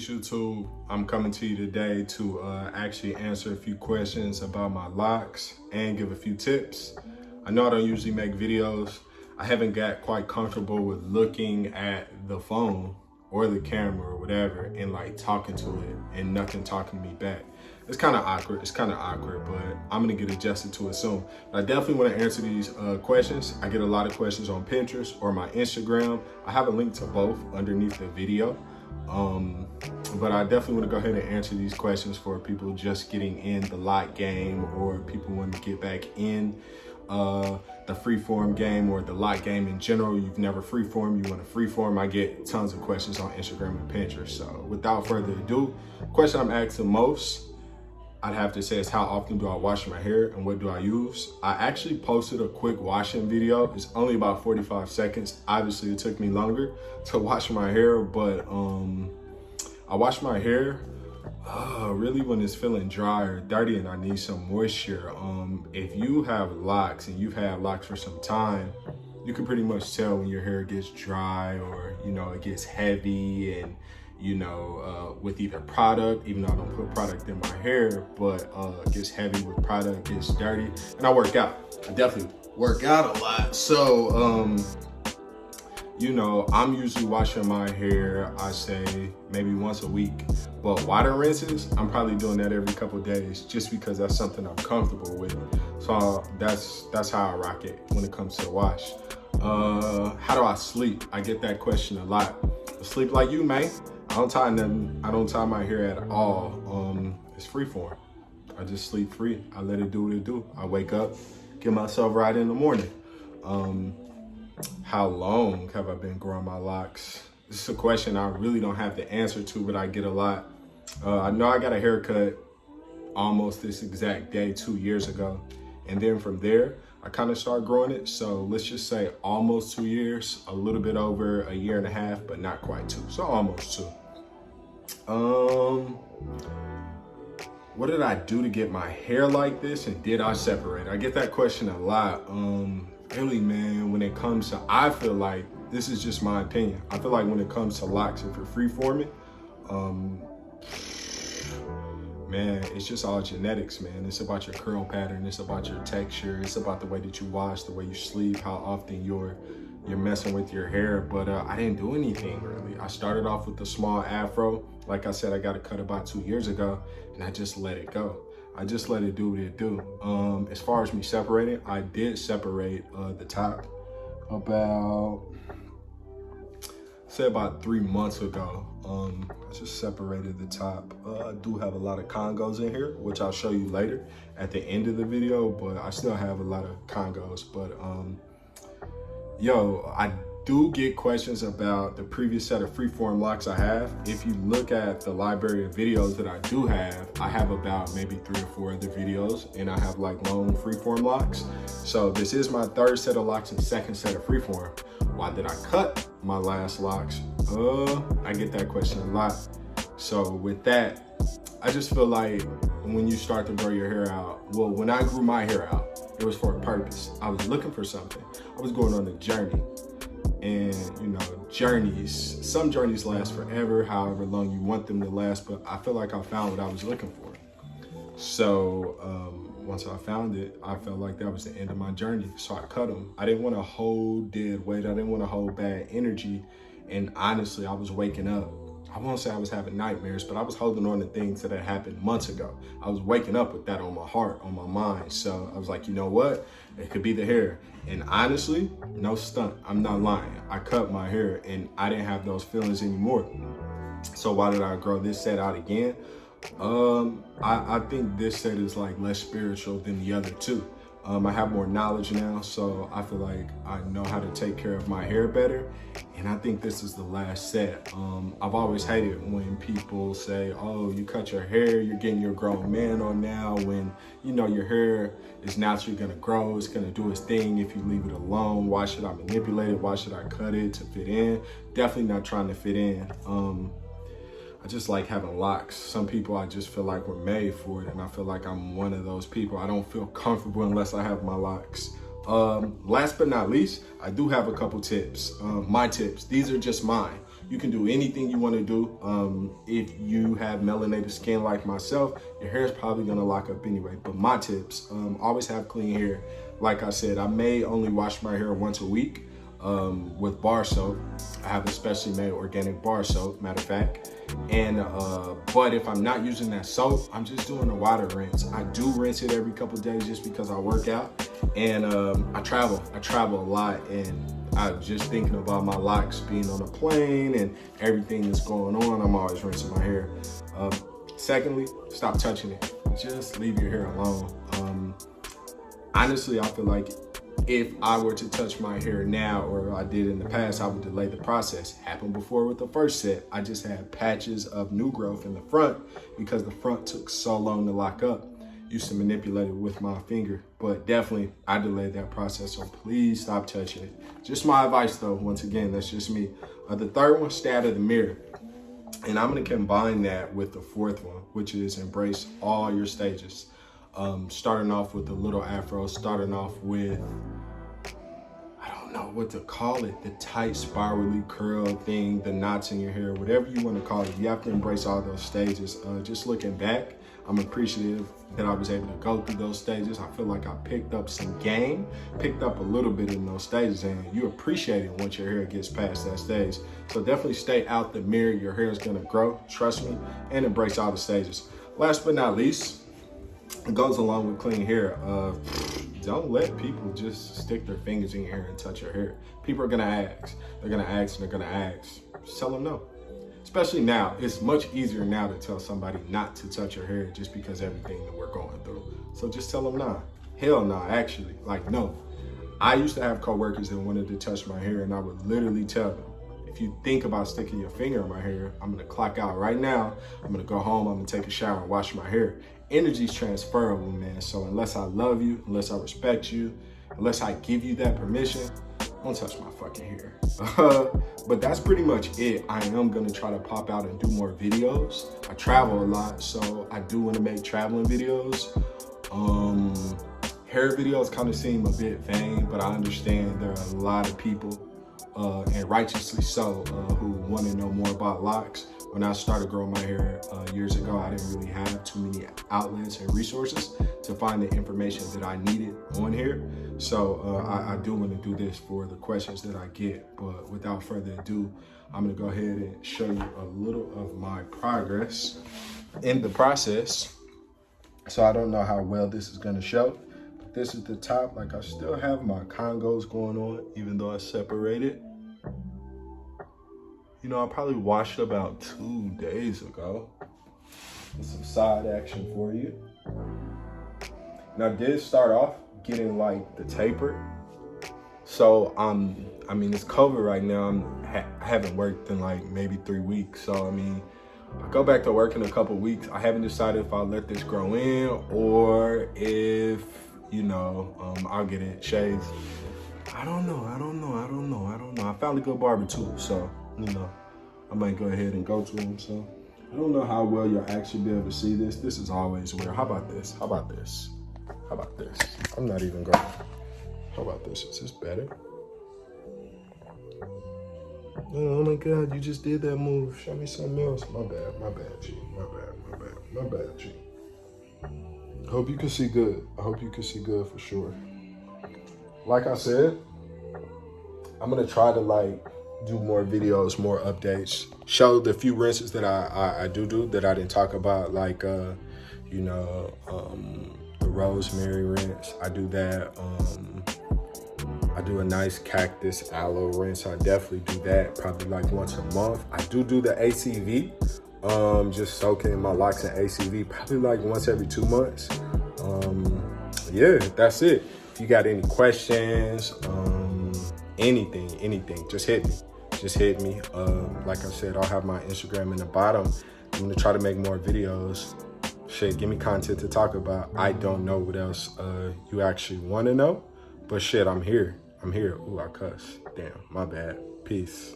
Peace YouTube. I'm coming to you today to actually answer a few questions about my locks and give a few tips. I know I don't usually make videos. I haven't got quite comfortable with looking at the phone or the camera or whatever and like talking to it and nothing talking to me back. It's kind of awkward, but I'm gonna get adjusted to it soon. But I definitely wanna answer these questions. I get a lot of questions on Pinterest or my Instagram. I have a link to both underneath the video. But I definitely want to go ahead and answer these questions for people just getting in the lock game or people wanting to get back in the freeform game or the lock game in general. You've never freeform, you want to freeform. I get tons of questions on Instagram and Pinterest. So without further ado, the question I'm asked the most, I'd have to say, is how often do I wash my hair and what do I use? I actually posted a quick washing video. It's only about 45 seconds. Obviously it took me longer to wash my hair, but I wash my hair really when it's feeling dry or dirty and I need some moisture. If you have locks and you've had locks for some time, you can pretty much tell when your hair gets dry or, you know, it gets heavy and, you know, with either product, even though I don't put product in my hair, but it gets heavy with product, gets dirty, and I work out. I definitely work out a lot. So, you know, I'm usually washing my hair, I say maybe once a week, but water rinses, I'm probably doing that every couple of days just because that's something I'm comfortable with. So that's how I rock it when it comes to the wash. How do I sleep? I get that question a lot. I sleep like you, man. I don't tie nothing. I don't tie my hair at all. It's freeform. I just sleep free. I let it do what it do. I wake up, get myself right in the morning. How long have I been growing my locks? This is a question I really don't have the answer to, but I get a lot. I know I got a haircut almost this exact day 2 years ago. And then from there, I kind of started growing it. So let's just say almost 2 years, a little bit over a year and a half, but not quite two. So almost two. What did I do to get my hair like this? And did I separate? I get that question a lot. Really, man, when it comes to, I feel like, this is just my opinion. I feel like when it comes to locks, if you're freeforming, man, it's just all genetics, man. It's about your curl pattern. It's about your texture. It's about the way that you wash, the way you sleep, how often you're messing with your hair. But I didn't do anything really. I started off with a small afro. Like I said, I got it cut about 2 years ago and I just let it go. I just let it do what it do. As far as me separating, I did separate the top about 3 months ago. I just separated the top. I do have a lot of congos in here, which I'll show you later at the end of the video, but I still have a lot of congos. But yo, I do get questions about the previous set of freeform locks I have. If you look at the library of videos that I do have, I have about maybe 3 or 4 other videos, and I have like long freeform locks. So this is my third set of locks and second set of freeform. Why did I cut my last locks? I get that question a lot. So with that, I just feel like when you start to grow your hair out, well, when I grew my hair out, it was for a purpose. I was looking for something. I was going on a journey. And you know, some journeys last forever, however long you want them to last, but I feel like I found what I was looking for. So once I found it, I felt like that was the end of my journey. So I cut them. I didn't want to hold dead weight. I didn't want to hold bad energy. And honestly, I was waking up. I won't say I was having nightmares, but I was holding on to things that had happened months ago. I was waking up with that on my heart, on my mind. So I was like, you know what? It could be the hair. And honestly, no stunt, I'm not lying. I cut my hair and I didn't have those feelings anymore. So why did I grow this set out again? I think this set is like less spiritual than the other two. I have more knowledge now, so I feel like I know how to take care of my hair better. And I think this is the last set. I've always hated when people say, oh, you cut your hair, you're getting your grown man on now, when, you know, your hair is naturally gonna grow, it's gonna do its thing if you leave it alone. Why should I manipulate it? Why should I cut it to fit in? Definitely not trying to fit in. I just like having locks. Some people I just feel like were made for it, and I feel like I'm one of those people. I don't feel comfortable unless I have my locks. Last but not least, I do have a couple tips. My tips, these are just mine. You can do anything you want to do. If you have melanated skin like myself, your hair is probably gonna lock up anyway. But my tips, always have clean hair. Like I said, I may only wash my hair once a week with bar soap. I have a specially made organic bar soap, matter of fact. And but if I'm not using that soap, I'm just doing a water rinse. I do rinse it every couple of days just because I work out and I travel a lot, and I'm just thinking about my locks being on a plane and everything that's going on. I'm always rinsing my hair. Secondly, stop touching it. Just leave your hair alone. Honestly, I feel like if I were to touch my hair now, or I did in the past, I would delay the process. Happened before with the first set. I just had patches of new growth in the front because the front took so long to lock up. Used to manipulate it with my finger, but definitely I delayed that process, so please stop touching it. Just my advice though, once again, that's just me. The third one, stay out of the mirror. And I'm gonna combine that with the fourth one, which is embrace all your stages. Starting off with the little afro, starting off with, I don't know what to call it, the tight spirally curl thing, the knots in your hair, whatever you want to call it. You have to embrace all those stages. Just looking back, I'm appreciative that I was able to go through those stages. I feel like I picked up some game, picked up a little bit in those stages, and you appreciate it once your hair gets past that stage. So definitely stay out the mirror. Your hair is gonna grow, trust me, and embrace all the stages. Last but not least, it goes along with clean hair. Don't let people just stick their fingers in your hair and touch your hair. People are gonna ask. They're gonna ask and they're gonna ask. Just tell them no. Especially now, it's much easier now to tell somebody not to touch your hair just because everything that we're going through. So just tell them nah. Hell nah, actually, like no. I used to have coworkers that wanted to touch my hair, and I would literally tell them, if you think about sticking your finger in my hair, I'm gonna clock out right now. I'm gonna go home, I'm gonna take a shower and wash my hair. Energy's transferable, man. So unless I love you, unless I respect you, unless I give you that permission, don't touch my fucking hair. But that's pretty much it. I am gonna try to pop out and do more videos. I travel a lot, so I do wanna make traveling videos. Hair videos kind of seem a bit vain, but I understand there are a lot of people, and righteously so, who wanna know more about locks. When I started growing my hair years ago, I didn't really have too many outlets and resources to find the information that I needed on here. So I do want to do this for the questions that I get. But without further ado, I'm going to go ahead and show you a little of my progress in the process. So I don't know how well this is going to show. But this is the top. Like, I still have my congos going on, even though I separated. You know, I probably washed about 2 days ago. With some side action for you. Now, I did start off getting like the taper. So, I mean, it's COVID right now. I haven't worked in like maybe 3 weeks. So, I mean, I go back to work in a couple weeks. I haven't decided if I'll let this grow in or if, you know, I'll get it shaved. I don't know. I found a good barber too, so, you know, I might go ahead and go to him. So I don't know how well you'll actually be able to see this. This is always weird. How about this? I'm not even going. How about this? Is this better? Oh my God, you just did that move. Show me something else. My bad, G. My bad, G. I hope you can see good. For sure. Like I said, I'm gonna try to like do more videos, more updates, show the few rinses that I do that I didn't talk about, like you know, the rosemary rinse. I do that. I do a nice cactus aloe rinse. I definitely do that probably like once a month. I do the ACV, just soaking my locks in ACV probably like once every 2 months. Yeah, that's it. If you got any questions, anything, just hit me. Like I said, I'll have my Instagram in the bottom. I'm gonna try to make more videos. Shit, give me content to talk about. I don't know what else you actually want to know, but shit, I'm here. Ooh, I cuss. Damn, my bad. Peace.